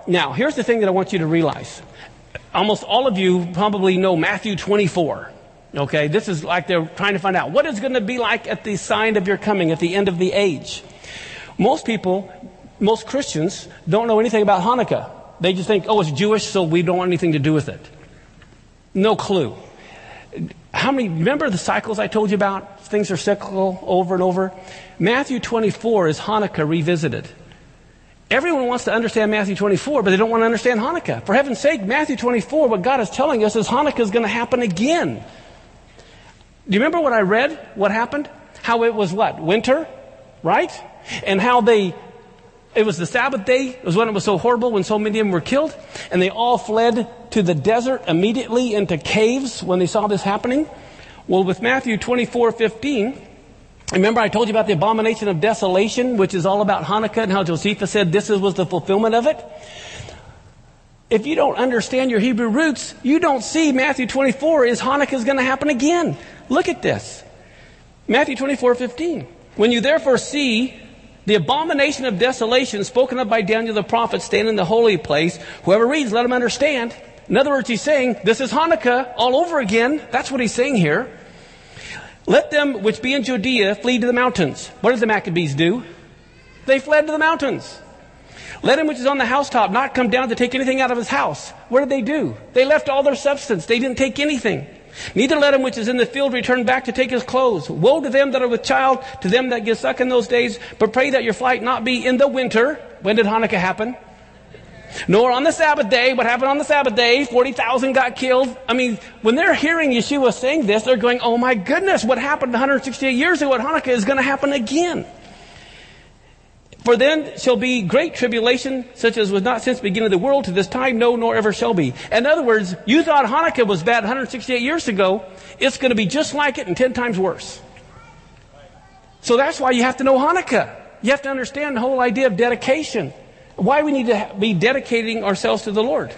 Now, here's the thing that I want you to realize. Almost all of you probably know Matthew 24. Okay, this is like they're trying to find out what is going to be like at the sign of your coming, at the end of the age. Most people, most Christians, don't know anything about Hanukkah. They just think, oh, it's Jewish, so we don't want anything to do with it. No clue. Remember the cycles I told you about? Things are cyclical over and over. Matthew 24 is Hanukkah revisited. Everyone wants to understand Matthew 24, but they don't want to understand Hanukkah. For heaven's sake, Matthew 24, what God is telling us is Hanukkah is going to happen again. Do you remember what I read? What happened? How it was what? Winter? Right? And how it was the Sabbath day. It was when it was so horrible, when so many of them were killed. And they all fled to the desert immediately into caves when they saw this happening. Well, with Matthew 24:15, remember I told you about the abomination of desolation, which is all about Hanukkah, and how Josephus said this was the fulfillment of it. If you don't understand your Hebrew roots, you don't see Matthew 24 is Hanukkah is going to happen again. Look at this. Matthew 24:15. When you therefore see the abomination of desolation spoken of by Daniel the prophet stand in the holy place, whoever reads, let him understand. In other words, he's saying, this is Hanukkah all over again. That's what he's saying here. Let them which be in Judea flee to the mountains. What did the Maccabees do? They fled to the mountains. Let him which is on the housetop not come down to take anything out of his house. What did they do? They left all their substance. They didn't take anything. Neither let him which is in the field return back to take his clothes. Woe to them that are with child, to them that give suck in those days. But pray that your flight not be in the winter. When did Hanukkah happen? Nor on the Sabbath day. What happened on the Sabbath day? 40,000 got killed. I mean, when they're hearing Yeshua saying this, they're going, oh my goodness, what happened 168 years ago at Hanukkah is going to happen again. For then shall be great tribulation, such as was not since the beginning of the world to this time, no, nor ever shall be. In other words, you thought Hanukkah was bad 168 years ago. It's going to be just like it and 10 times worse. So that's why you have to know Hanukkah. You have to understand the whole idea of dedication. Why we need to be dedicating ourselves to the Lord.